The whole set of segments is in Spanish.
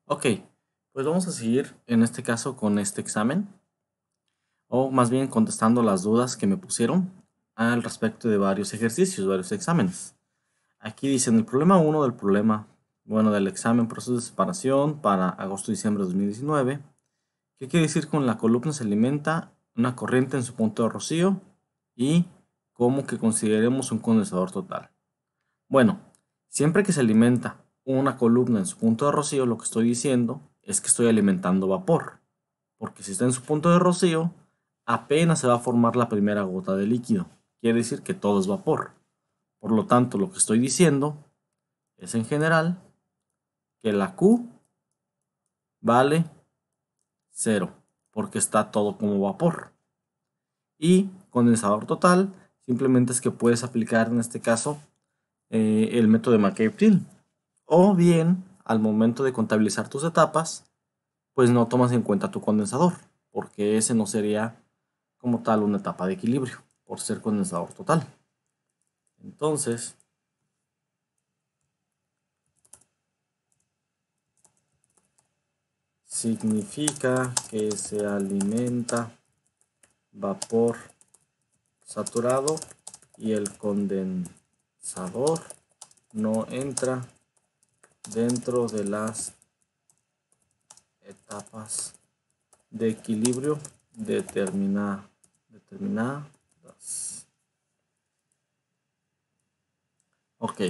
Ok, pues vamos a seguir en este caso con este examen, o más bien contestando las dudas que me pusieron al respecto de varios ejercicios, varios exámenes. Aquí dicen el problema uno del problema, bueno, del examen proceso de separación para agosto-diciembre de 2019. ¿Qué quiere decir con la columna se alimenta una corriente en su punto de rocío y cómo que consideremos un condensador total? Bueno, siempre que se alimenta una columna en su punto de rocío, lo que estoy diciendo es que estoy alimentando vapor, porque si está en su punto de rocío, apenas se va a formar la primera gota de líquido. Quiere decir que todo es vapor. Por lo tanto, lo que estoy diciendo es en general que la Q vale cero, porque está todo como vapor. Y condensador total, simplemente es que puedes aplicar en este caso el método de McCabe-Thiele. O bien, al momento de contabilizar tus etapas, pues no tomas en cuenta tu condensador, porque ese no sería como tal una etapa de equilibrio, por ser condensador total. Entonces, significa que se alimenta vapor saturado y el condensador no entra dentro de las etapas de equilibrio determinadas. Ok,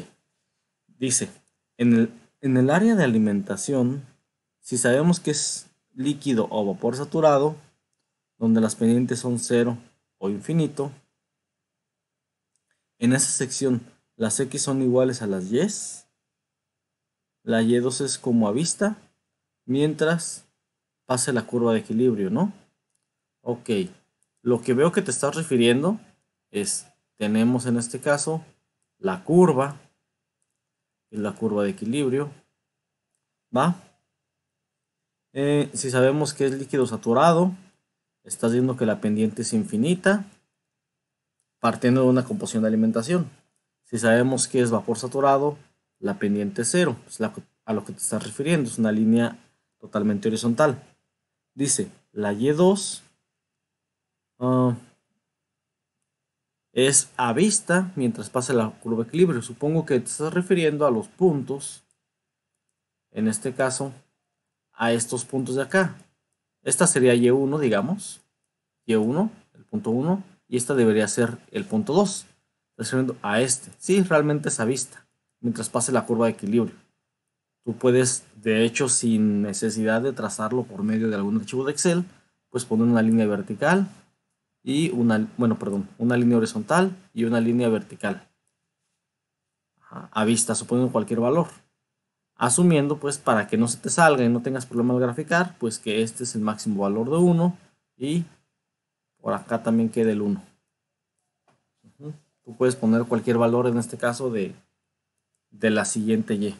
dice, en el área de alimentación, si sabemos que es líquido o vapor saturado, donde las pendientes son cero o infinito, en esa sección las X son iguales a las Y, la Y2 es como a vista, mientras pase la curva de equilibrio, ¿no? Ok, lo que veo que te estás refiriendo es, tenemos en este caso la curva, que es la curva de equilibrio, ¿va? Si sabemos que es líquido saturado, estás viendo que la pendiente es infinita, partiendo de una composición de alimentación. Si sabemos que es vapor saturado, la pendiente es cero, es a lo que te estás refiriendo, es una línea totalmente horizontal. Dice, la Y2 es a vista mientras pasa la curva de equilibrio. Supongo que te estás refiriendo a los puntos, en este caso, a estos puntos de acá. Esta sería Y1, digamos, Y1, el punto 1, y esta debería ser el punto 2. Estás refiriendo a este. Sí, realmente es a vista, mientras pase la curva de equilibrio. Tú puedes, de hecho, sin necesidad de trazarlo por medio de algún archivo de Excel, pues poner una línea vertical y una línea horizontal y una línea vertical. A vista, suponiendo cualquier valor. Asumiendo, pues, para que no se te salga y no tengas problema al graficar, pues que este es el máximo valor de 1 y por acá también queda el 1. Tú puedes poner cualquier valor en este caso de la siguiente Y.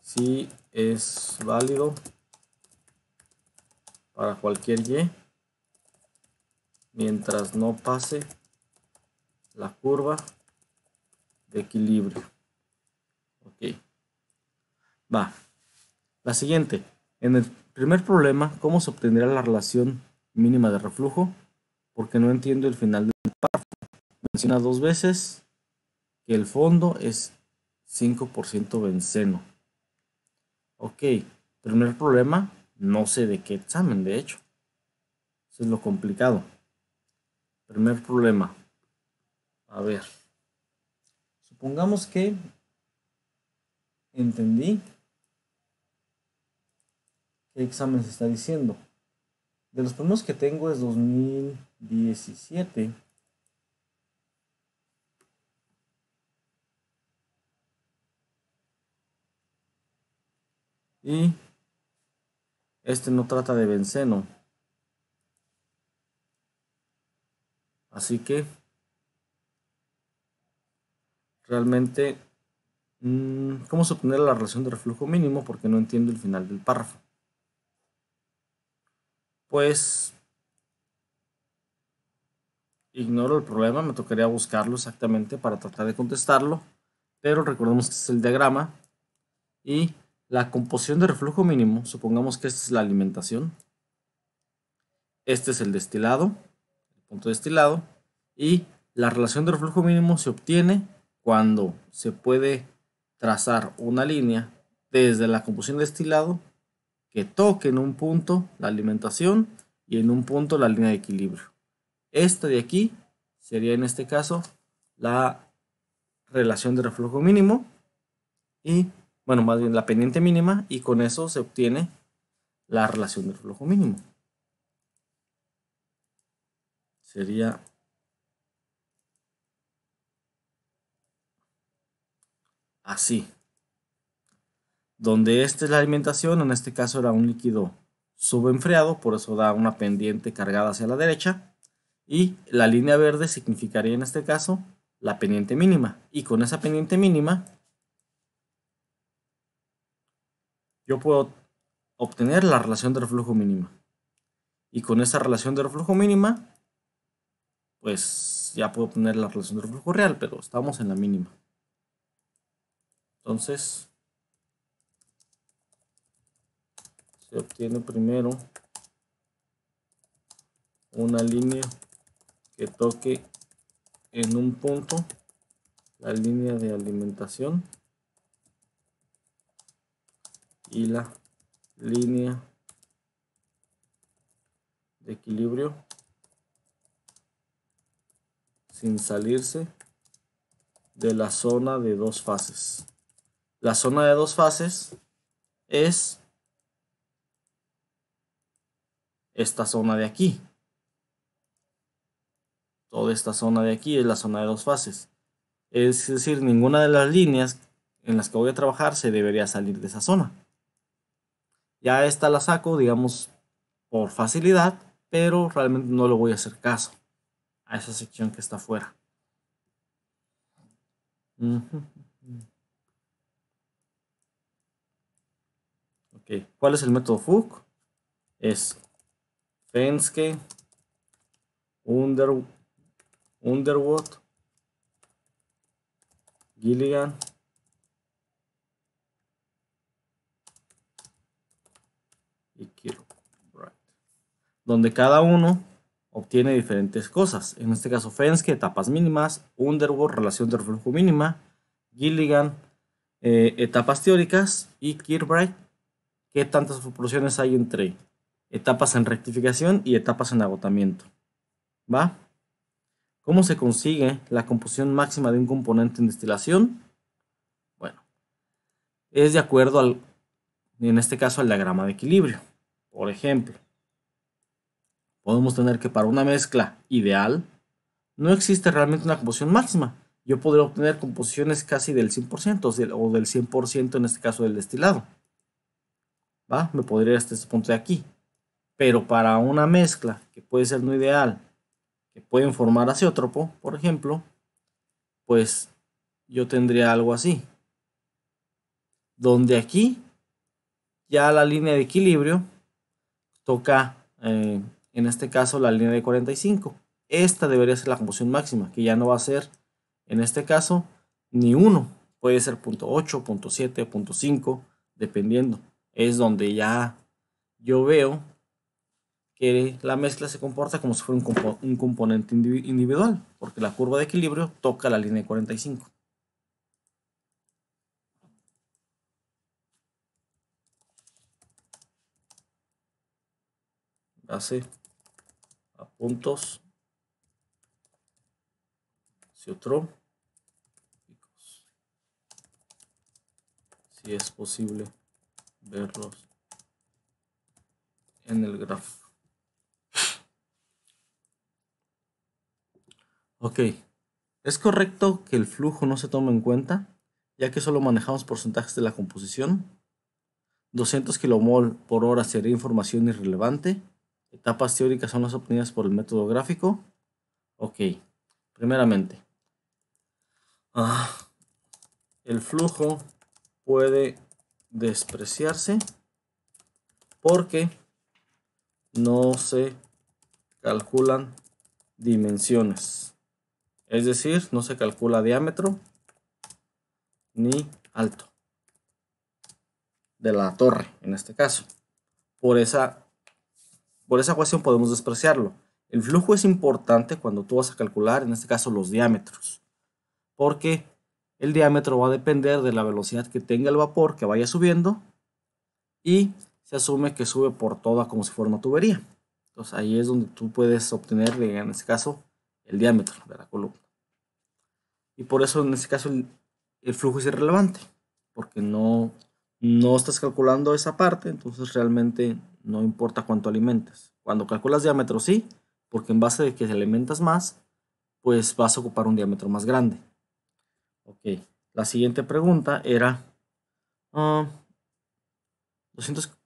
Si es válido para cualquier Y mientras no pase la curva de equilibrio. Ok. Va. La siguiente. En el primer problema, ¿cómo se obtendrá la relación mínima de reflujo? Porque no entiendo el final del párrafo. Menciona dos veces que el fondo es 5% benceno. Ok. Primer problema, no sé de qué examen, de hecho. Eso es lo complicado. Primer problema. A ver. Supongamos que entendí qué examen se está diciendo. De los primeros que tengo es 2017. Y este no trata de benceno. Así que realmente, ¿cómo se obtener la relación de reflujo mínimo? Porque no entiendo el final del párrafo. Pues Ignoro el problema, me tocaría buscarlo exactamente para tratar de contestarlo, pero recordemos que este es el diagrama y la composición de reflujo mínimo, supongamos que esta es la alimentación, este es el destilado, el punto destilado, y la relación de reflujo mínimo se obtiene cuando se puede trazar una línea desde la composición de destilado que toque en un punto la alimentación y en un punto la línea de equilibrio. Esta de aquí sería en este caso la relación de reflujo mínimo y, bueno, más bien la pendiente mínima, y con eso se obtiene la relación de reflujo mínimo. Sería así. Donde esta es la alimentación, en este caso era un líquido subenfriado, por eso da una pendiente cargada hacia la derecha. Y la línea verde significaría en este caso la pendiente mínima. Y con esa pendiente mínima yo puedo obtener la relación de reflujo mínima. Y con esa relación de reflujo mínima, pues ya puedo obtener la relación de reflujo real, pero estamos en la mínima. Entonces, se obtiene primero una línea que toque en un punto la línea de alimentación y la línea de equilibrio sin salirse de la zona de dos fases. La zona de dos fases es esta zona de aquí. Toda esta zona de aquí es la zona de dos fases. Es decir, ninguna de las líneas en las que voy a trabajar se debería salir de esa zona. Ya esta la saco, digamos, por facilidad, pero realmente no le voy a hacer caso a esa sección que está afuera. Ok, ¿cuál es el método Fook? Es Fenske, Underwood, Gilligan y Kirkbride, donde cada uno obtiene diferentes cosas. En este caso, Fenske, etapas mínimas, Underwood, relación de reflujo mínima, Gilligan, etapas teóricas, y Kirkbride, qué tantas proporciones hay entre etapas en rectificación y etapas en agotamiento. ¿Va? ¿Cómo se consigue la composición máxima de un componente en destilación? Bueno, es de acuerdo al, en este caso, al diagrama de equilibrio. Por ejemplo, podemos tener que para una mezcla ideal no existe realmente una composición máxima. Yo podría obtener composiciones casi del 100% o del 100% en este caso del destilado. ¿Va? Me podría ir hasta este punto de aquí. Pero para una mezcla que puede ser no ideal, que pueden formar azeótropo, por ejemplo, pues yo tendría algo así. Donde aquí ya la línea de equilibrio toca, en este caso, la línea de 45. Esta debería ser la composición máxima, que ya no va a ser, en este caso, ni 1. Puede ser 0.8, 0.7, 0.5, dependiendo. Es donde ya yo veo que la mezcla se comporta como si fuera un componente individual, porque la curva de equilibrio toca la línea de 45. Base a puntos azeotrópicos, si es posible verlos en el gráfico. Ok, ¿es correcto que el flujo no se tome en cuenta, ya que solo manejamos porcentajes de la composición? 200 kmol por hora sería información irrelevante. Etapas teóricas son las obtenidas por el método gráfico. Ok, primeramente, el flujo puede despreciarse porque no se calculan dimensiones. Es decir, no se calcula diámetro ni alto de la torre, en este caso. Por esa ecuación podemos despreciarlo. El flujo es importante cuando tú vas a calcular, en este caso, los diámetros, porque el diámetro va a depender de la velocidad que tenga el vapor que vaya subiendo y se asume que sube por toda como si fuera una tubería. Entonces ahí es donde tú puedes obtener, en este caso, el diámetro de la columna. Y por eso en este caso el flujo es irrelevante, porque no estás calculando esa parte, entonces realmente no importa cuánto alimentes. Cuando calculas diámetro sí, porque en base de que si alimentas más, pues vas a ocupar un diámetro más grande. Ok, la siguiente pregunta era 200,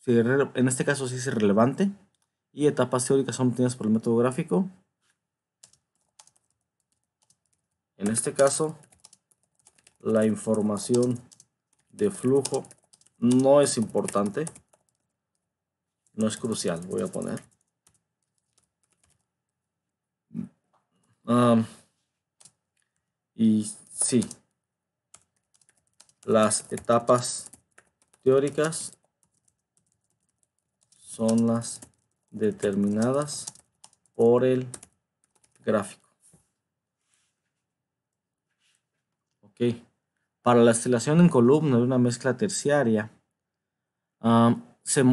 en este caso sí es irrelevante, y etapas teóricas son obtenidas por el método gráfico. En este caso, la información de flujo no es importante, no es crucial, voy a poner. Y sí, las etapas teóricas son las determinadas por el gráfico. Ok, para la instalación en columna de una mezcla terciaria, se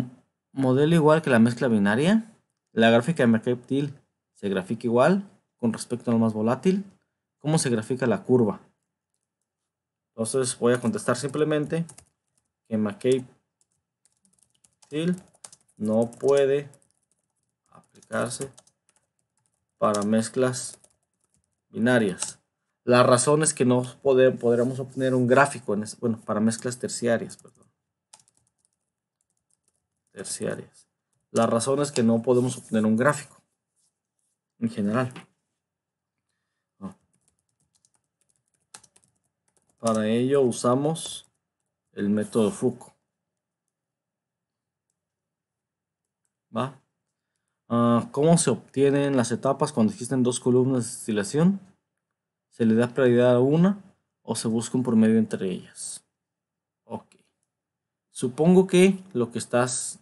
modela igual que la mezcla binaria. La gráfica de McCabe-Thiele se grafica igual con respecto al más volátil. ¿Cómo se grafica la curva? Entonces voy a contestar simplemente que McCabe-Thiele no puede aplicarse para mezclas binarias. La razón es que no podríamos obtener un gráfico para mezclas terciarias. Perdón. Terciarias. La razón es que no podemos obtener un gráfico en general. No. Para ello usamos el método Foucault. ¿Va? ¿Cómo se obtienen las etapas cuando existen dos columnas de destilación? ¿Se le da prioridad a una o se busca un promedio entre ellas? Ok. Supongo que lo que estás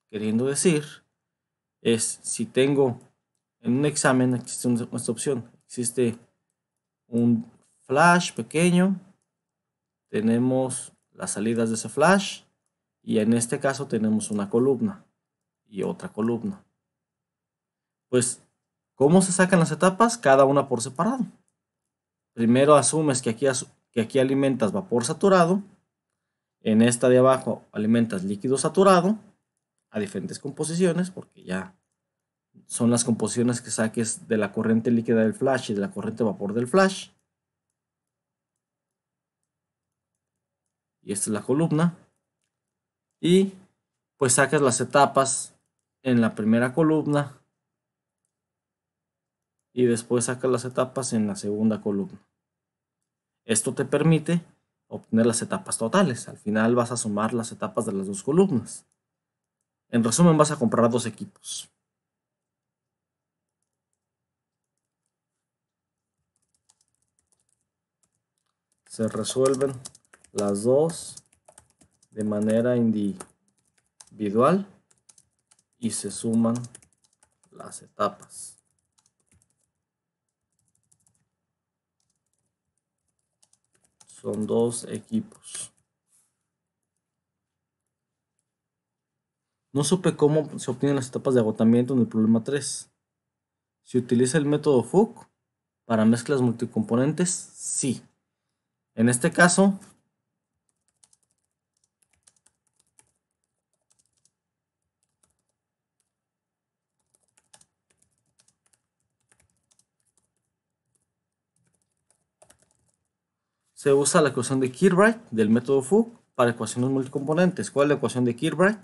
queriendo decir es, si tengo en un examen, existe esta opción, existe un flash pequeño, tenemos las salidas de ese flash y en este caso tenemos una columna y otra columna. Pues, ¿cómo se sacan las etapas? Cada una por separado. Primero asumes que aquí alimentas vapor saturado, en esta de abajo alimentas líquido saturado a diferentes composiciones, porque ya son las composiciones que saques de la corriente líquida del flash y de la corriente vapor del flash. Y esta es la columna. Y pues sacas las etapas en la primera columna y después sacas las etapas en la segunda columna. Esto te permite obtener las etapas totales. Al final vas a sumar las etapas de las dos columnas. En resumen, vas a comprar dos equipos. Se resuelven las dos de manera individual y se suman las etapas. Son dos equipos. No supe cómo se obtienen las etapas de agotamiento en el problema 3. ¿Se utiliza el método Foucault para mezclas multicomponentes? Sí. En este caso, se usa la ecuación de Kilbride del método Foucault para ecuaciones multicomponentes. ¿Cuál es la ecuación de Kilbride?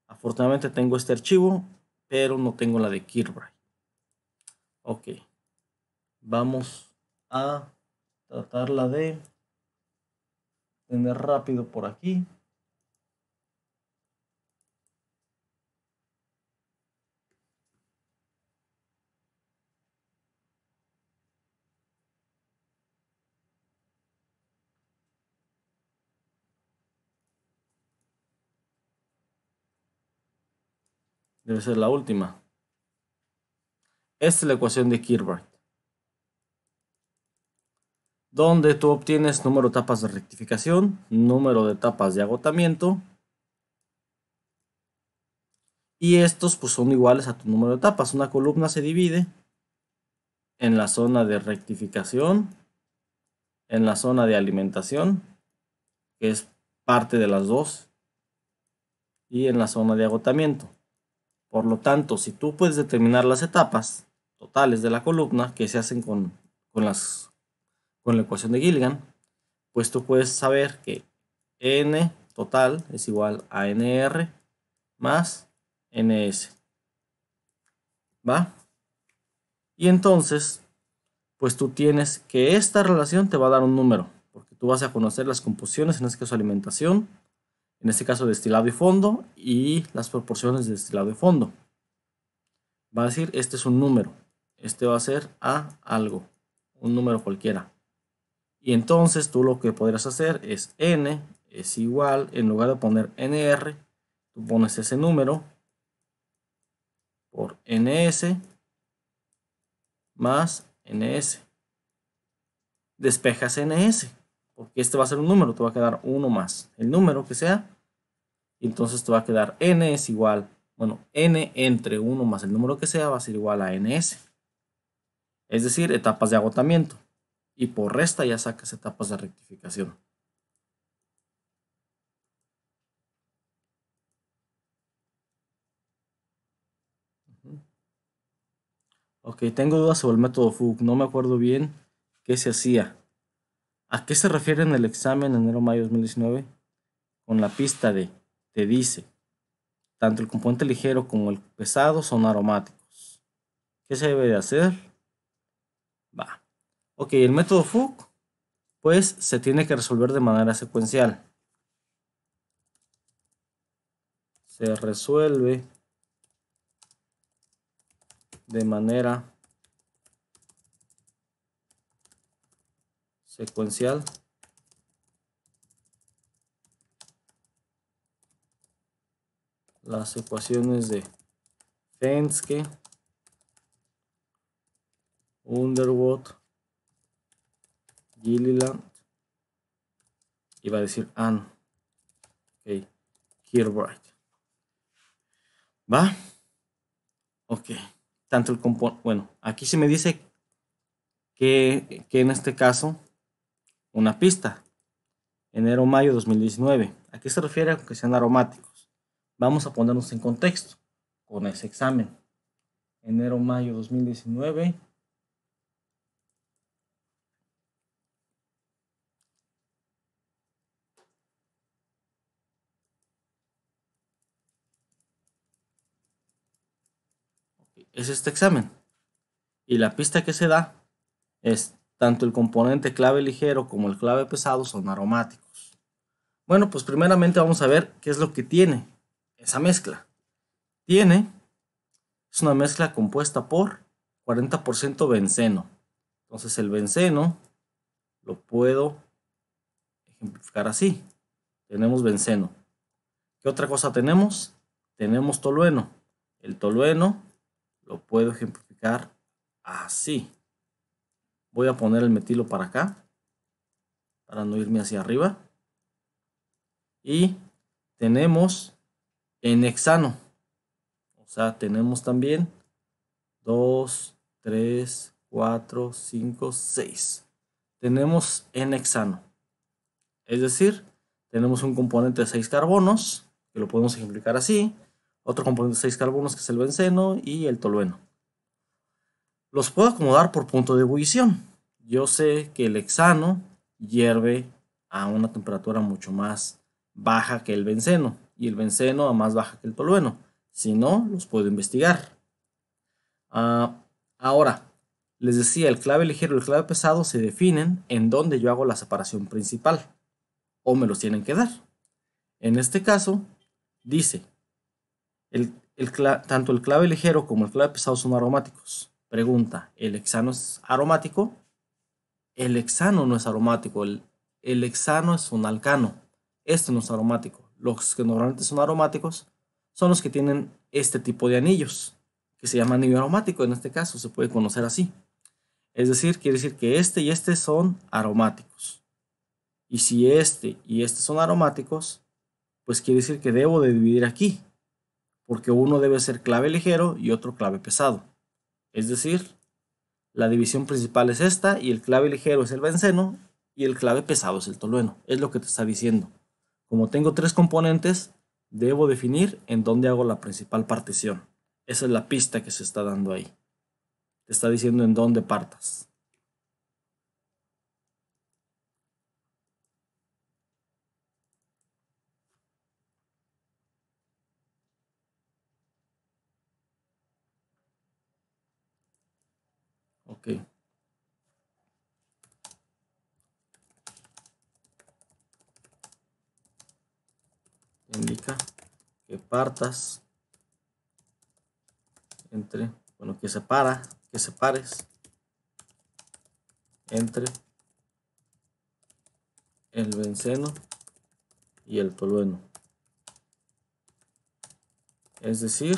Afortunadamente tengo este archivo, pero no tengo la de Kilbride. Ok. Vamos a tratarla de tener rápido por aquí. Debe ser la última. Esta es la ecuación de Kilbright, donde tú obtienes número de etapas de rectificación, número de etapas de agotamiento, y estos pues son iguales a tu número de etapas. Una columna se divide en la zona de rectificación, en la zona de alimentación, que es parte de las dos, y en la zona de agotamiento. Por lo tanto, si tú puedes determinar las etapas totales de la columna que se hacen con la ecuación de Gilligan, pues tú puedes saber que n total es igual a nr más ns. ¿Va? Y entonces, pues tú tienes que esta relación te va a dar un número, porque tú vas a conocer las composiciones, en este caso alimentación, en este caso destilado y fondo, y las proporciones de destilado y fondo. Va a decir, este es un número, este va a ser a algo, un número cualquiera. Y entonces tú lo que podrás hacer es n es igual, en lugar de poner nr, tú pones ese número por ns más ns. Despejas ns, porque este va a ser un número, te va a quedar 1 más el número que sea, y entonces te va a quedar n es igual, bueno, n entre 1 más el número que sea va a ser igual a ns, es decir, etapas de agotamiento, y por resta ya sacas etapas de rectificación. Ok, tengo dudas sobre el método Fug, no me acuerdo bien qué se hacía. ¿A qué se refiere en el examen enero-mayo 2019? Con la pista de, te dice, tanto el componente ligero como el pesado son aromáticos. ¿Qué se debe de hacer? Va. Ok, el método Fug, pues se tiene que resolver de manera secuencial. Se resuelve de manera secuencial. Las ecuaciones de Fenske, Underwood, Gilliland, iba a decir Anne, ok, Kilbright. ¿Va? Ok. Tanto el componente, bueno, aquí se me dice que en este caso, una pista, enero-mayo 2019. ¿A qué se refiere a que sean aromáticos? Vamos a ponernos en contexto con ese examen. Enero-mayo 2019. Es este examen. Y la pista que se da es tanto el componente clave ligero como el clave pesado son aromáticos. Bueno, pues primeramente vamos a ver qué es lo que tiene esa mezcla. Es una mezcla compuesta por 40% benceno. Entonces el benceno lo puedo ejemplificar así. Tenemos benceno. ¿Qué otra cosa tenemos? Tenemos tolueno. El tolueno lo puedo ejemplificar así. Voy a poner el metilo para acá, para no irme hacia arriba. Y tenemos n-hexano. O sea, tenemos también 2, 3, 4, 5, 6. Tenemos n-hexano. Es decir, tenemos un componente de 6 carbonos, que lo podemos ejemplificar así. Otro componente de 6 carbonos, que es el benceno, y el tolueno. Los puedo acomodar por punto de ebullición. Yo sé que el hexano hierve a una temperatura mucho más baja que el benceno, y el benceno a más baja que el tolueno. Si no, los puedo investigar. Ahora, les decía, el clave ligero y el clave pesado se definen en donde yo hago la separación principal, o me los tienen que dar. En este caso, dice, tanto el clave ligero como el clave pesado son aromáticos. Pregunta, ¿el hexano es aromático? El hexano no es aromático, el hexano es un alcano. Este no es aromático. Los que normalmente son aromáticos son los que tienen este tipo de anillos, que se llama anillo aromático, en este caso se puede conocer así. Es decir, quiere decir que este y este son aromáticos. Y si este y este son aromáticos, pues quiere decir que debo de dividir aquí, porque uno debe ser clave ligero y otro clave pesado. Es decir, la división principal es esta y el clave ligero es el benceno y el clave pesado es el tolueno. Es lo que te está diciendo. Como tengo tres componentes, debo definir en dónde hago la principal partición. Esa es la pista que se está dando ahí. Te está diciendo en dónde partas. Ok. Indica que partas entre, bueno, que separes entre el benceno y el tolueno. Es decir,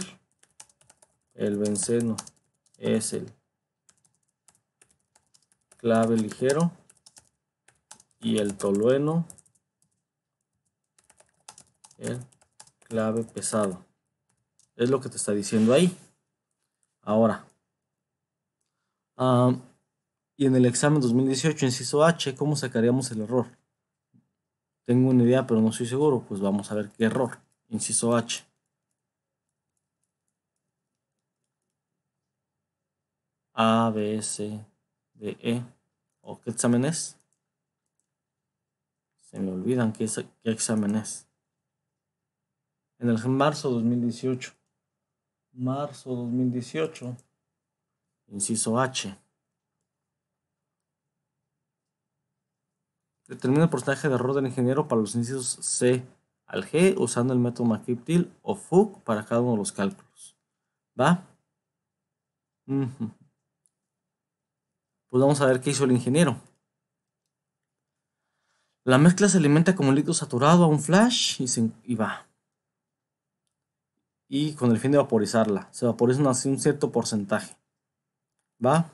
el benceno es el clave ligero y el tolueno el clave pesado. Es lo que te está diciendo ahí. Ahora, y en el examen 2018, inciso H, ¿cómo sacaríamos el error? Tengo una idea, pero no estoy seguro. Pues vamos a ver qué error. Inciso H. A, B, C, D, E. ¿O qué examen es? Se me olvidan qué examen es. En el marzo 2018. Marzo 2018. Inciso H. Determina el porcentaje de error del ingeniero para los incisos C al G usando el método McKibb-Thiel o Fug para cada uno de los cálculos. ¿Va? Pues vamos a ver qué hizo el ingeniero. La mezcla se alimenta como líquido saturado a un flash y va. Y con el fin de vaporizarla. Se vaporiza un cierto porcentaje. ¿Va?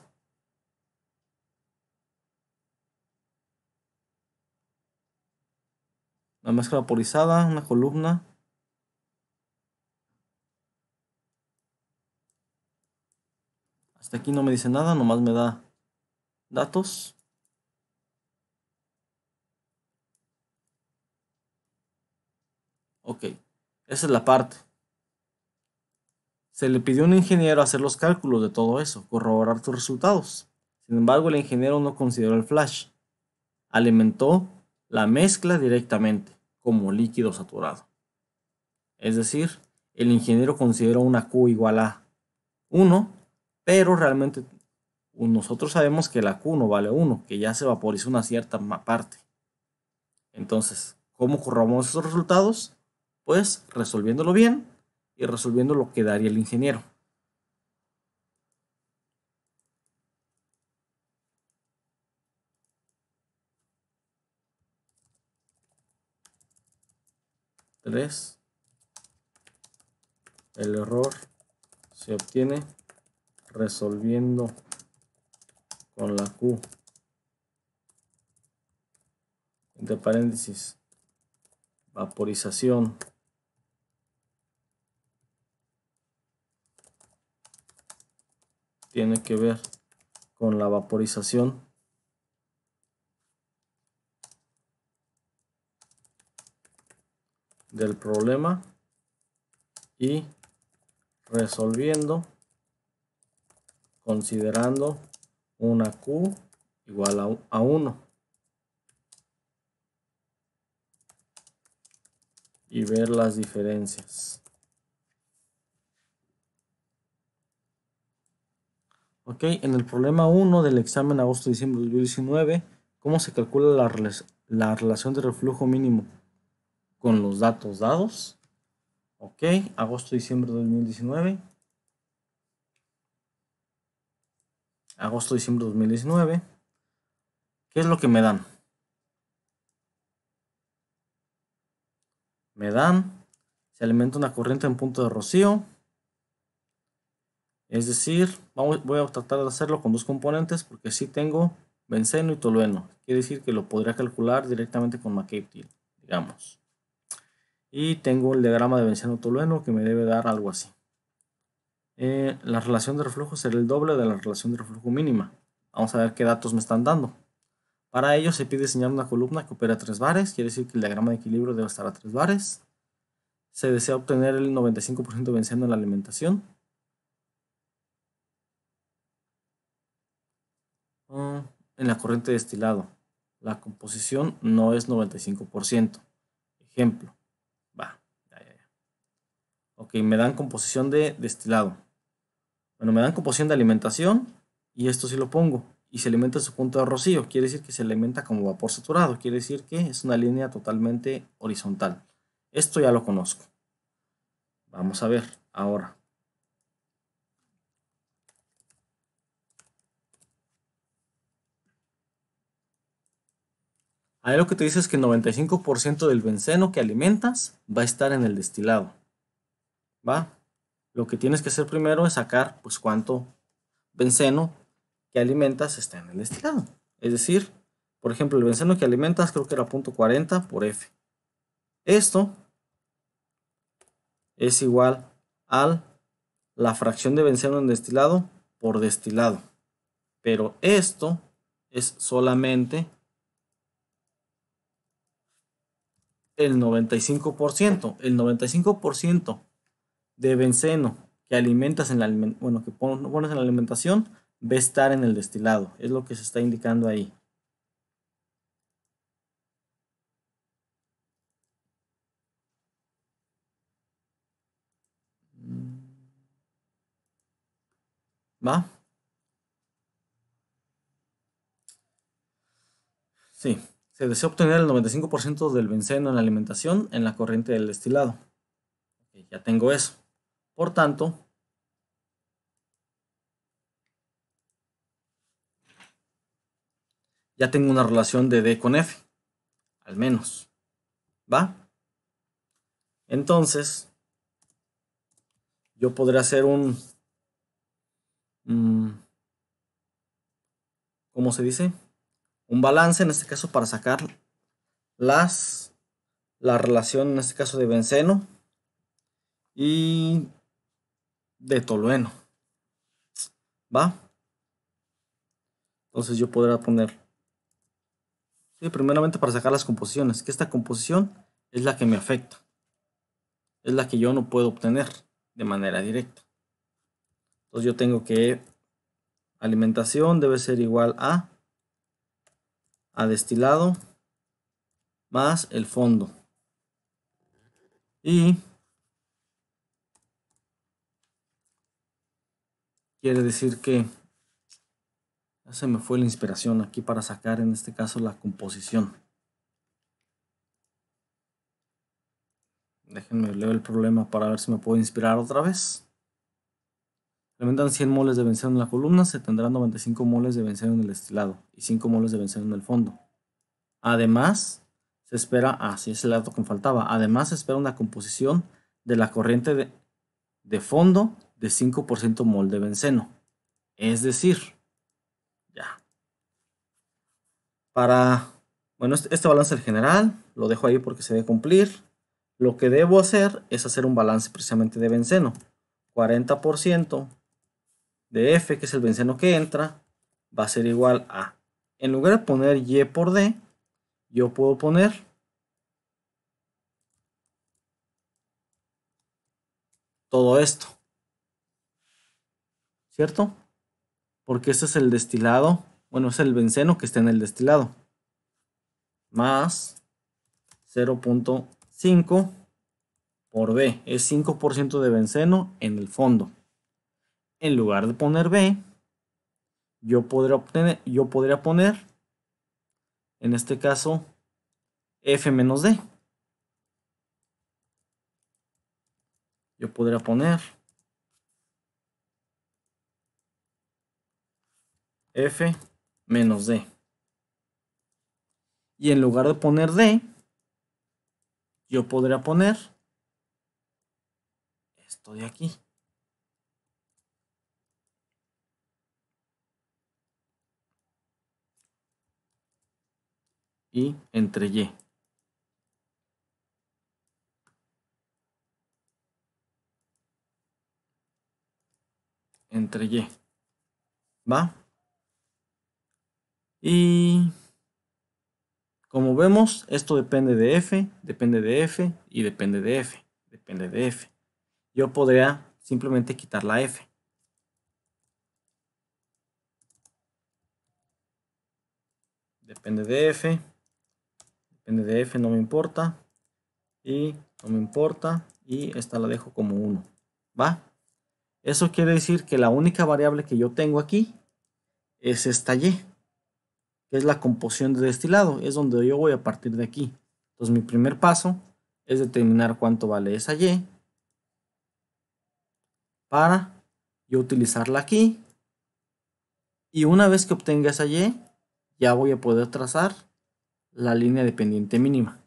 La mezcla vaporizada, una columna. Hasta aquí no me dice nada, nomás me da datos. Ok, esa es la parte. Se le pidió a un ingeniero hacer los cálculos de todo eso, corroborar tus resultados. Sin embargo, el ingeniero no consideró el flash. Alimentó la mezcla directamente como líquido saturado. Es decir, el ingeniero consideró una Q igual a 1, pero realmente nosotros sabemos que la Q no vale 1, que ya se vaporizó una cierta parte. Entonces, ¿cómo corroboramos esos resultados? Pues resolviéndolo bien y resolviendo lo que daría el ingeniero. Tres. El error se obtiene resolviendo con la Q, entre paréntesis, vaporización tiene que ver con la vaporización del problema y resolviendo considerando una Q igual a 1 y ver las diferencias. Ok, en el problema 1 del examen agosto-diciembre de 2019, ¿cómo se calcula la relación de reflujo mínimo con los datos dados? Ok, agosto-diciembre de 2019. Agosto-diciembre de 2019. ¿Qué es lo que me dan? Me dan, se alimenta una corriente en punto de rocío, Es decir, voy a tratar de hacerlo con dos componentes porque sí tengo benceno y tolueno. Quiere decir que lo podría calcular directamente con McCabe-Thiele, digamos. Y tengo el diagrama de benceno-tolueno que me debe dar algo así. La relación de reflujo será el doble de la relación de reflujo mínima. Vamos a ver qué datos me están dando. Para ello se pide diseñar una columna que opera a 3 bares, quiere decir que el diagrama de equilibrio debe estar a 3 bares. Se desea obtener el 95% de benceno en la alimentación. En la corriente de destilado, la composición no es 95%. Ejemplo, va, ya. Ok, me dan composición de destilado. Bueno, me dan composición de alimentación y esto sí lo pongo. Y se alimenta en su punto de rocío, quiere decir que se alimenta como vapor saturado, quiere decir que es una línea totalmente horizontal. Esto ya lo conozco. Vamos a ver ahora. Ahí lo que te dice es que el 95% del benceno que alimentas va a estar en el destilado. ¿Va? Lo que tienes que hacer primero es sacar pues cuánto benceno que alimentas está en el destilado. Es decir, por ejemplo, el benceno que alimentas creo que era 0.40 por F. Esto es igual a la fracción de benceno en destilado por destilado. Pero esto es solamente el 95%. El 95% de benceno que alimentas en la que pones en la alimentación va a estar en el destilado. Es lo que se está indicando ahí. ¿Va? Sí. Se desea obtener el 95% del benceno en la alimentación en la corriente del destilado. Okay, ya tengo eso. Por tanto, ya tengo una relación de D con F. Al menos. ¿Va? Entonces, yo podré hacer un... ¿cómo se dice? Un balance, en este caso, para sacar la relación, en este caso, de benceno y de tolueno. ¿Va? Entonces yo podré poner, sí, primeramente para sacar las composiciones, que esta composición es la que me afecta, es la que yo no puedo obtener de manera directa. Entonces yo tengo que alimentación debe ser igual a destilado más el fondo. Y quiere decir que ya se me fue la inspiración aquí para sacar en este caso la composición. Déjenme leer el problema para ver si me puedo inspirar otra vez. Implementan 100 moles de benceno en la columna, se tendrán 95 moles de benceno en el destilado y 5 moles de benceno en el fondo. Además, se espera, sí es el dato que me faltaba, además se espera una composición de la corriente de fondo de 5% mol de benceno. Es decir, ya. Bueno, este balance general lo dejo ahí porque se debe cumplir. Lo que debo hacer es hacer un balance precisamente de benceno. 40% de F, que es el benceno que entra, va a ser igual a, en lugar de poner Y por D, yo puedo poner todo esto, ¿cierto? Porque este es el destilado, bueno, es el benceno que está en el destilado, más 0.5 por B, es 5% de benceno en el fondo. En lugar de poner B, yo podría poner, en este caso, F menos D. Yo podría poner F menos D. Y en lugar de poner D, yo podría poner esto de aquí. y entre Y. Entre Y. ¿Va? Y como vemos, esto depende de F, depende de F y depende de F. Depende de F. Yo podría simplemente quitar la F. Depende de F. Depende de F, no me importa. Y no me importa. Y esta la dejo como 1. ¿Va? Eso quiere decir que la única variable que yo tengo aquí es esta Y, que es la composición de destilado. Es donde yo voy a partir de aquí. Entonces mi primer paso es determinar cuánto vale esa Y para yo utilizarla aquí. Y una vez que obtenga esa Y, ya voy a poder trazar la línea de pendiente mínima.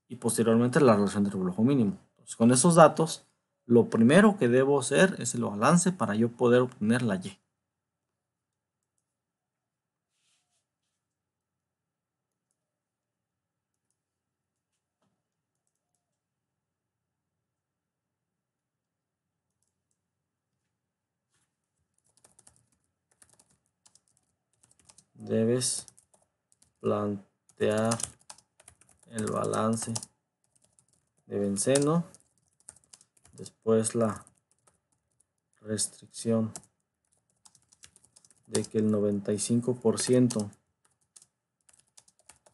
Y posteriormente la relación de reflujo mínimo. Entonces, con esos datos, lo primero que debo hacer es el balance para yo poder obtener la Y. Debes plantear el balance de benceno, después la restricción de que el 95%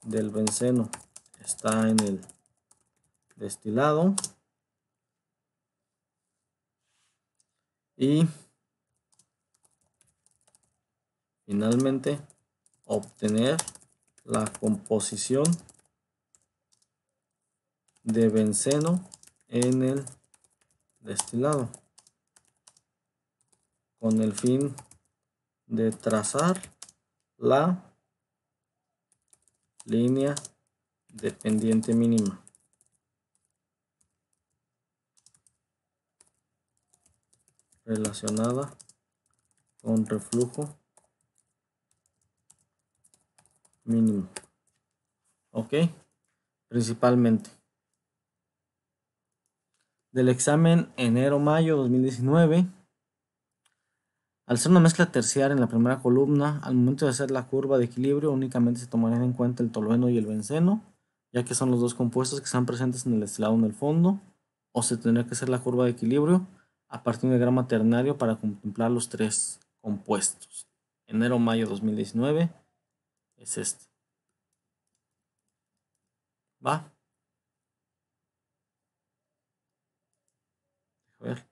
del benceno está en el destilado y finalmente obtener la composición de benceno en el destilado con el fin de trazar la línea de pendiente mínima. Relacionada con reflujo mínimo. Ok, principalmente. Del examen enero-mayo 2019. Al ser una mezcla terciaria en la primera columna, al momento de hacer la curva de equilibrio únicamente se tomarían en cuenta el tolueno y el benceno, ya que son los dos compuestos que están presentes en el destilado en el fondo, o se tendría que hacer la curva de equilibrio a partir de un diagrama ternario para contemplar los tres compuestos. Enero-mayo 2019 es este. ¿Va? A ver.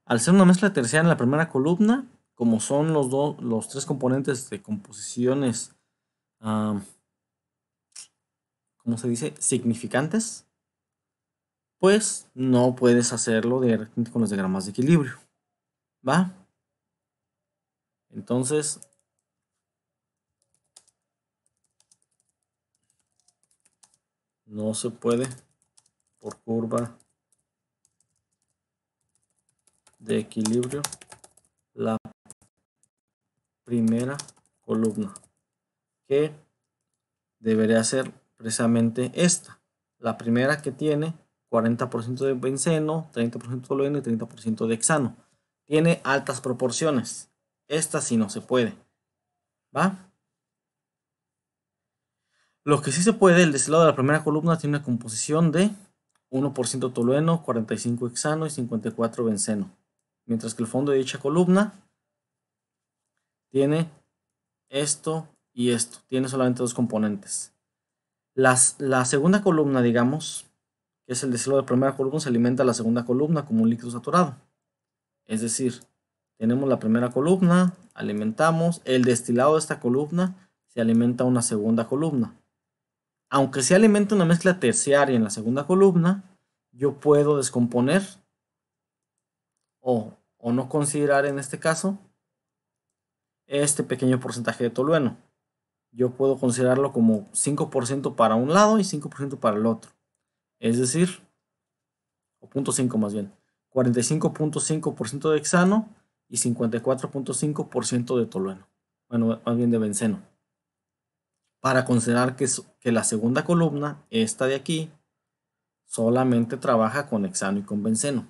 Al ser una mezcla terciaria en la primera columna, como son los tres componentes de composiciones, ¿cómo se dice? Significantes, pues no puedes hacerlo directamente con los diagramas de equilibrio. ¿Va? Entonces, no se puede por curva de equilibrio la primera columna, que debería ser precisamente esta. La primera que tiene 40% de benceno, 30% de tolueno y 30% de hexano. Tiene altas proporciones. Esta sí no se puede. ¿Va? Lo que sí se puede, el destilado de la primera columna tiene una composición de 1% tolueno, 45 hexano y 54 benceno. Mientras que el fondo de dicha columna tiene esto y esto. Tiene solamente dos componentes. La segunda columna, digamos, que es el destilado de la primera columna, se alimenta a la segunda columna como un líquido saturado. Es decir, tenemos la primera columna, alimentamos, el destilado de esta columna se alimenta a una segunda columna. Aunque se alimenta una mezcla terciaria en la segunda columna, yo puedo descomponer o no considerar en este caso este pequeño porcentaje de tolueno. Yo puedo considerarlo como 5% para un lado y 5% para el otro. Es decir, o 0.5 más bien. 45.5% de hexano y 54.5% de tolueno. Bueno, más bien de benceno. Para considerar que la segunda columna, esta de aquí, solamente trabaja con hexano y con benceno.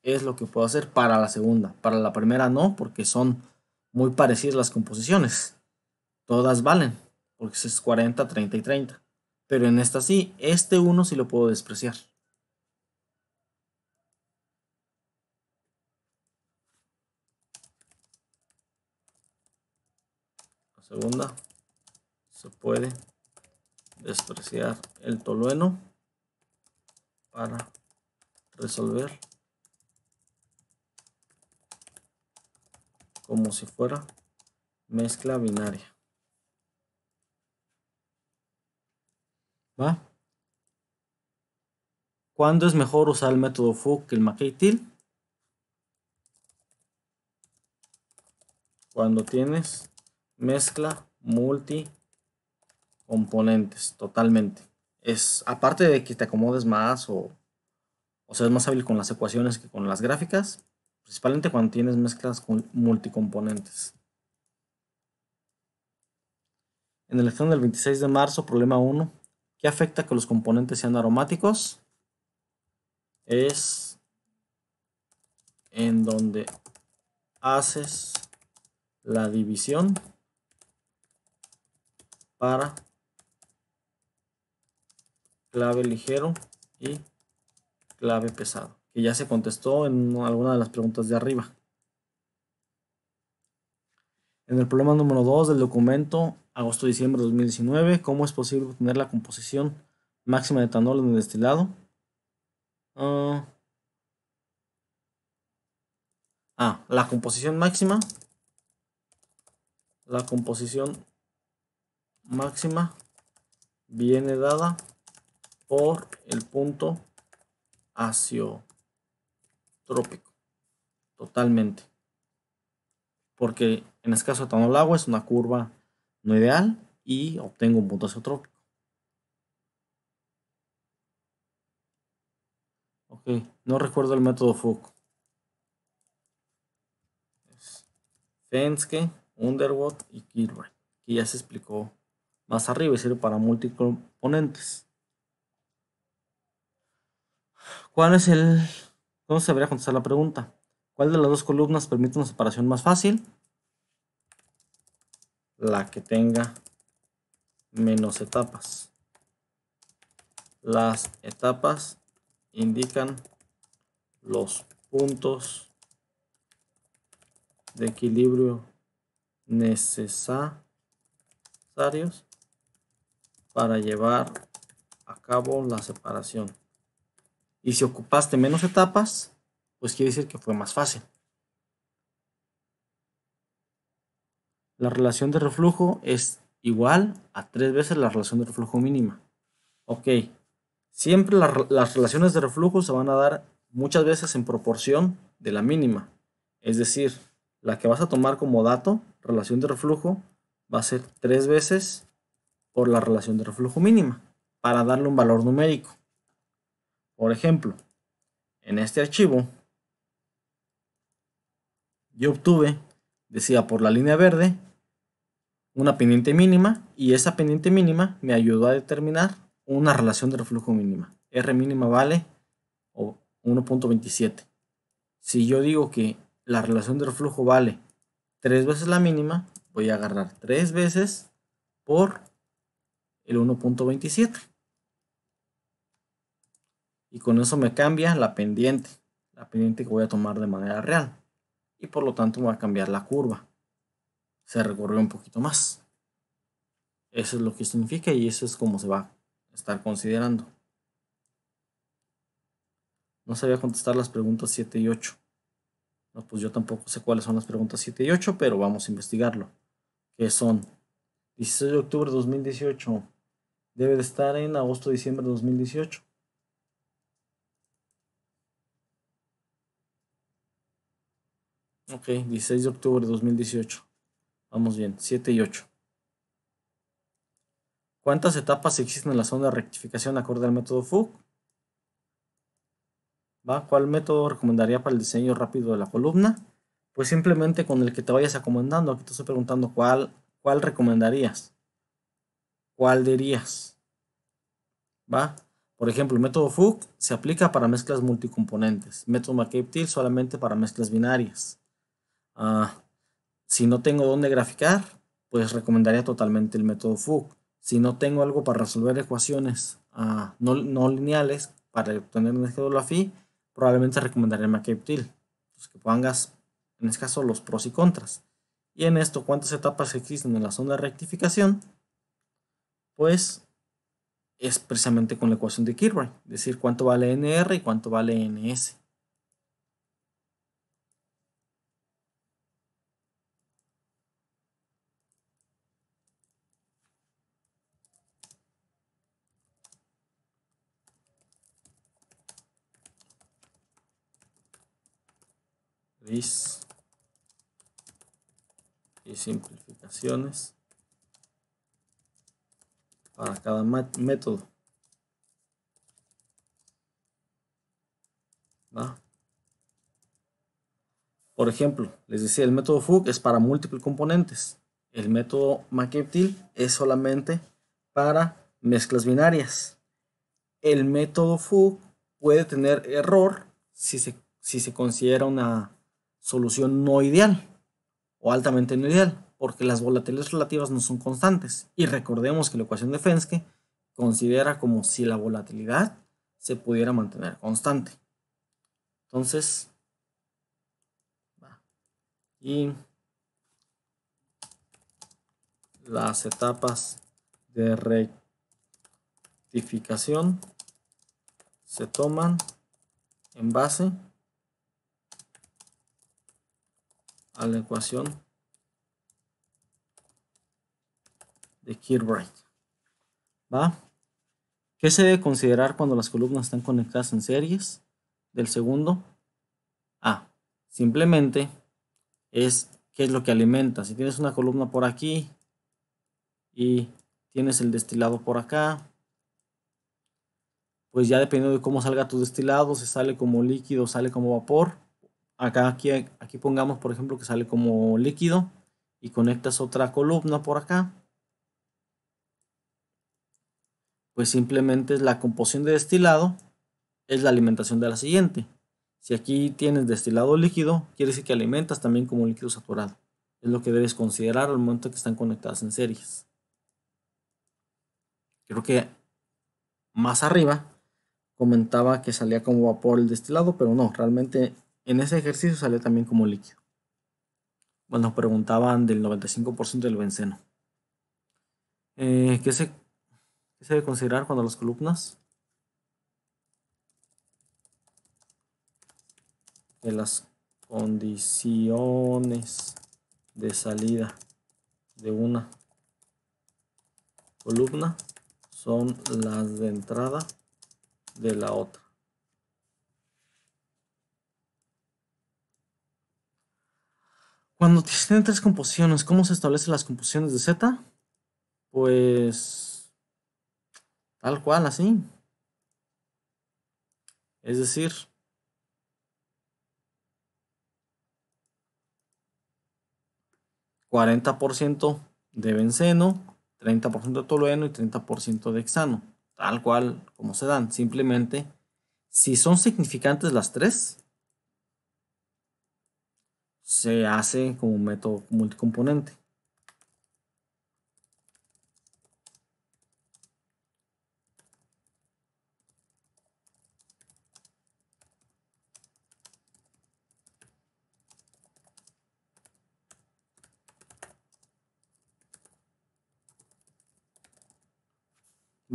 Es lo que puedo hacer para la segunda. Para la primera no, porque son muy parecidas las composiciones. Todas valen, porque es 40, 30 y 30. Pero en esta sí, este 1 sí lo puedo despreciar. La segunda, se puede despreciar el tolueno para resolver como si fuera mezcla binaria. ¿Va? ¿Cuándo es mejor usar el método Fook que el McKay-Thiele? Cuando tienes mezcla multicomponentes, totalmente. Es aparte de que te acomodes más o seas más hábil con las ecuaciones que con las gráficas, principalmente cuando tienes mezclas con multicomponentes. En el examen del 26 de marzo, problema 1, ¿qué afecta que los componentes sean aromáticos? Es en donde haces la división para clave ligero y clave pesado, que ya se contestó en alguna de las preguntas de arriba. En el problema número 2 del documento, agosto-diciembre de 2019, ¿cómo es posible obtener la composición máxima de etanol en el destilado? La composición máxima viene dada por el punto azeotrópico, totalmente. Porque en este caso etanol agua es una curva no ideal y obtengo un punto azeotrópico. Ok, no recuerdo el método Fook. Fenske, Underwood y Kilroy, que ya se explicó más arriba y sirve para multicomponentes. ¿Cómo se debería contestar la pregunta? ¿Cuál de las dos columnas permite una separación más fácil? La que tenga menos etapas. Las etapas indican los puntos de equilibrio necesarios para llevar a cabo la separación. Y si ocupaste menos etapas, pues quiere decir que fue más fácil. La relación de reflujo es igual a 3 veces la relación de reflujo mínima. Ok, siempre las relaciones de reflujo se van a dar muchas veces en proporción de la mínima. Es decir, la que vas a tomar como dato, relación de reflujo, va a ser 3 veces por la relación de reflujo mínima, para darle un valor numérico. Por ejemplo, en este archivo, yo obtuve, decía por la línea verde, una pendiente mínima, y esa pendiente mínima me ayudó a determinar una relación de reflujo mínima. R mínima vale 1.27. Si yo digo que la relación de reflujo vale 3 veces la mínima, voy a agarrar 3 veces por el 1.27. Y con eso me cambia la pendiente que voy a tomar de manera real. Y por lo tanto voy a cambiar la curva. Se recorrió un poquito más. Eso es lo que significa y eso es como se va a estar considerando. No sabía contestar las preguntas 7 y 8. No, pues yo tampoco sé cuáles son las preguntas 7 y 8, pero vamos a investigarlo. ¿Qué son? 16 de octubre de 2018. Debe de estar en agosto-diciembre de 2018. Ok, 16 de octubre de 2018. Vamos bien, 7 y 8. ¿Cuántas etapas existen en la zona de rectificación acorde al método Fook? ¿Va? ¿Cuál método recomendaría para el diseño rápido de la columna? Pues simplemente con el que te vayas acomodando. Aquí te estoy preguntando cuál recomendarías. ¿Cuál dirías? ¿Va? Por ejemplo, el método Fuchs se aplica para mezclas multicomponentes. Método McCabe-Thiele solamente para mezclas binarias. Ah, si no tengo dónde graficar, pues recomendaría totalmente el método Fuchs. Si no tengo algo para resolver ecuaciones no lineales para obtener un eje de la phi, probablemente recomendaría McCabe-Thiele. Pues que pongas, en este caso, los pros y contras. Y en esto, ¿cuántas etapas existen en la zona de rectificación? Pues es precisamente con la ecuación de Kirchhoff, es decir, cuánto vale NR y cuánto vale NS. Gris y simplificaciones para cada método. ¿Va? Por ejemplo, les decía, el método Fuchs es para múltiples componentes. El método McCabe-Thiele es solamente para mezclas binarias. El método Fuchs puede tener error si se considera una solución no ideal o altamente no ideal, porque las volatilidades relativas no son constantes. Y recordemos que la ecuación de Fenske considera como si la volatilidad se pudiera mantener constante. Entonces, y las etapas de rectificación se toman en base a la ecuación de Kirchhoff. ¿Va? ¿Qué se debe considerar cuando las columnas están conectadas en series? Del segundo. Simplemente es qué es lo que alimenta. Si tienes una columna por aquí y tienes el destilado por acá, pues ya dependiendo de cómo salga tu destilado, si sale como líquido, sale como vapor. Aquí pongamos, por ejemplo, que sale como líquido y conectas otra columna por acá. Pues simplemente es la composición de destilado, es la alimentación de la siguiente. Si aquí tienes destilado líquido, quiere decir que alimentas también como líquido saturado. Es lo que debes considerar al momento que están conectadas en series. Creo que más arriba comentaba que salía como vapor el destilado, pero no, realmente en ese ejercicio salió también como líquido. Bueno, preguntaban del 95% del benceno. ¿Qué se debe considerar cuando las columnas? Que las condiciones de salida de una columna son las de entrada de la otra. Cuando tienen tres composiciones, ¿cómo se establecen las composiciones de Z? Pues tal cual, así. Es decir, 40% de benceno, 30% de tolueno y 30% de hexano. Tal cual como se dan. Simplemente, si son significantes las tres, se hace como un método multicomponente.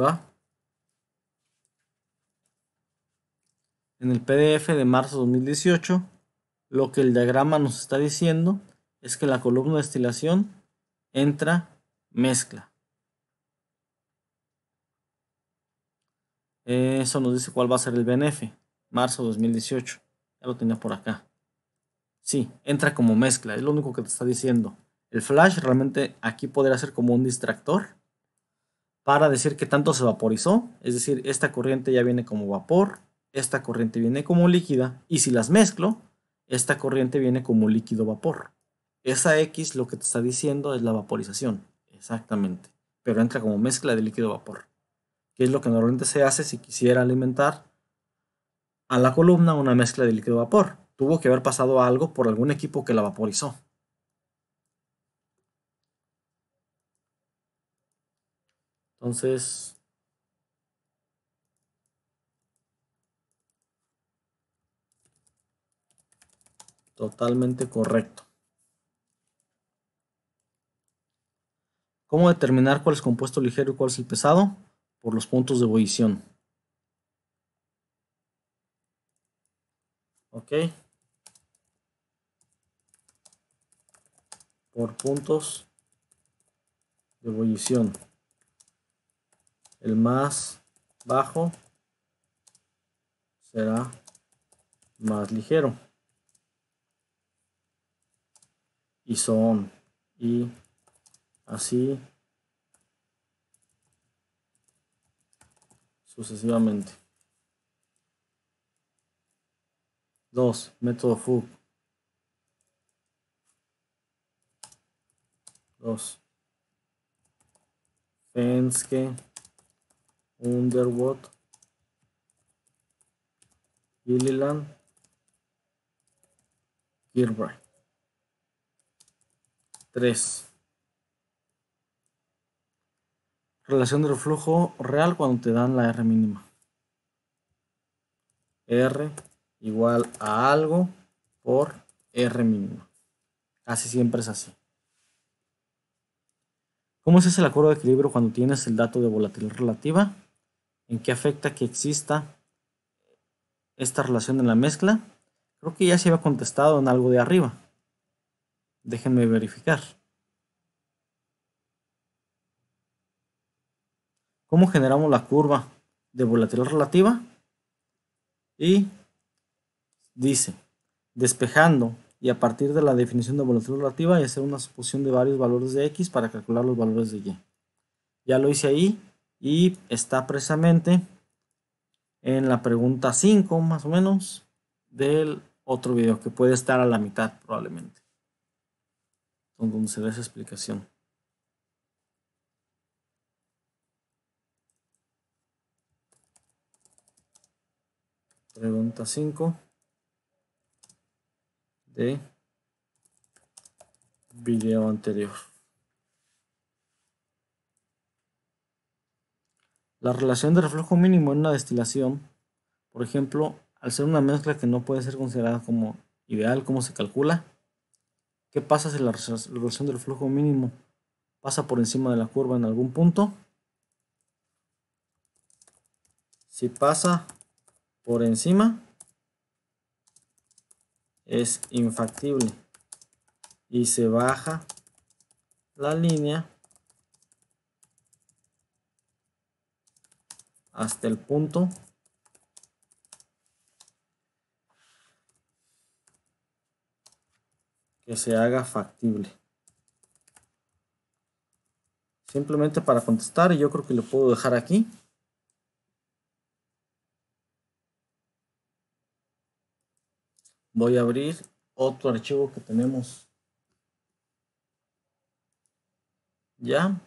¿Va? En el PDF de marzo de 2018, lo que el diagrama nos está diciendo es que la columna de destilación entra mezcla. Eso nos dice cuál va a ser el BNF. Marzo 2018. Ya lo tenía por acá. Sí, entra como mezcla. Es lo único que te está diciendo. El flash realmente aquí podría ser como un distractor para decir que tanto se vaporizó. Es decir, esta corriente ya viene como vapor esta corriente viene como líquida, y si las mezclo, esta corriente viene como líquido vapor. Esa X lo que te está diciendo es la vaporización, exactamente, pero entra como mezcla de líquido vapor, que es lo que normalmente se hace si quisiera alimentar a la columna una mezcla de líquido vapor. Tuvo que haber pasado algo por algún equipo que la vaporizó. Entonces, totalmente correcto. ¿Cómo determinar cuál es compuesto ligero y cuál es el pesado? Por los puntos de ebullición. ¿Ok? Por puntos de ebullición. El más bajo será más ligero. Y son. Y así sucesivamente. 2. Método Fook. 2. Fenske, Underwood, Gilliland, Kirkbride. 3. Relación de reflujo real cuando te dan la R mínima. R igual a algo por R mínima. Casi siempre es así. ¿Cómo se hace la curva de equilibrio cuando tienes el dato de volatilidad relativa? ¿En qué afecta que exista esta relación en la mezcla? Creo que ya se había contestado en algo de arriba. Déjenme verificar. ¿Cómo generamos la curva de volatilidad relativa? Y dice, despejando y a partir de la definición de volatilidad relativa y hacer una suposición de varios valores de X para calcular los valores de Y. Ya lo hice ahí y está precisamente en la pregunta 5 más o menos del otro video que puede estar a la mitad probablemente, donde se da esa explicación. Pregunta 5 de video anterior. La relación de reflujo mínimo en una destilación, por ejemplo, al ser una mezcla que no puede ser considerada como ideal, ¿cómo se calcula? ¿Qué pasa si la relación del flujo mínimo pasa por encima de la curva en algún punto? Si pasa por encima, es infactible y se baja la línea hasta el punto que se haga factible. Simplemente para contestar, y yo creo que lo puedo dejar aquí. Voy a abrir otro archivo que tenemos ya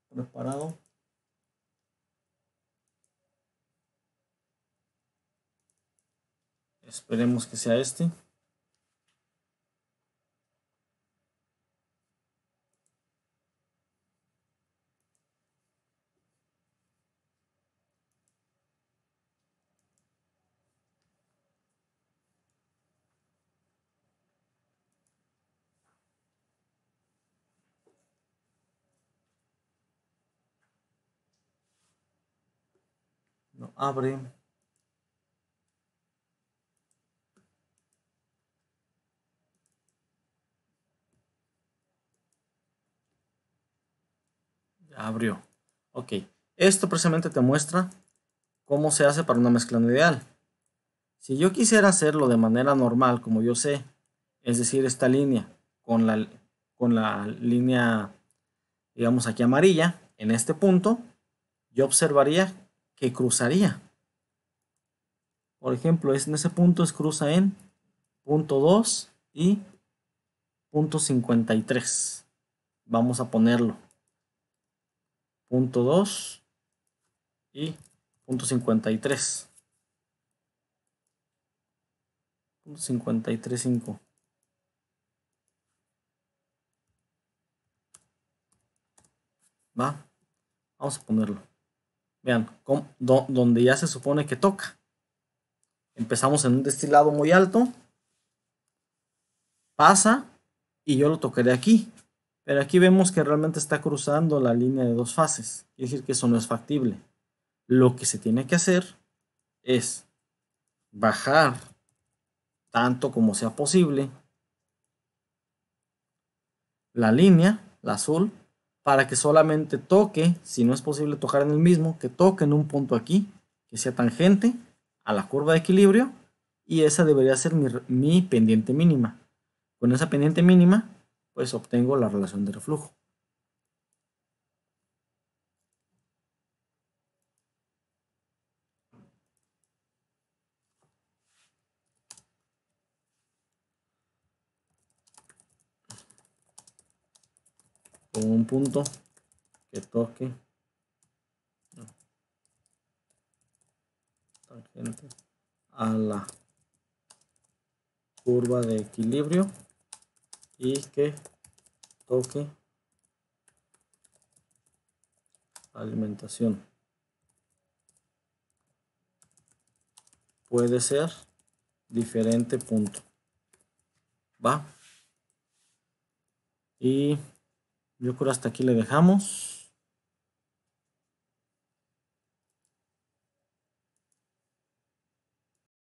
preparado. Esperemos que sea este. No abre. Ya abrió. Ok. Esto precisamente te muestra cómo se hace para una mezcla no ideal. Si yo quisiera hacerlo de manera normal, como yo sé, es decir, esta línea con la línea, digamos aquí amarilla, en este punto, yo observaría que cruzaría. Por ejemplo, en ese punto cruza en punto 2 y punto 53. Vamos a ponerlo. Punto 2 y punto 53. Punto 53.5. ¿Va? Vamos a ponerlo. Vean, donde ya se supone que toca. Empezamos en un destilado muy alto. Pasa y yo lo tocaré aquí. Pero aquí vemos que realmente está cruzando la línea de dos fases. Quiere decir que eso no es factible. Lo que se tiene que hacer es bajar tanto como sea posible la línea, la azul, para que solamente toque, si no es posible tocar en el mismo, que toque en un punto aquí, que sea tangente a la curva de equilibrio, y esa debería ser mi pendiente mínima. Con esa pendiente mínima, pues obtengo la relación de reflujo. Con un punto que toque tangente a la curva de equilibrio y que toque alimentación. Puede ser diferente punto. ¿Va? Y yo creo hasta aquí le dejamos.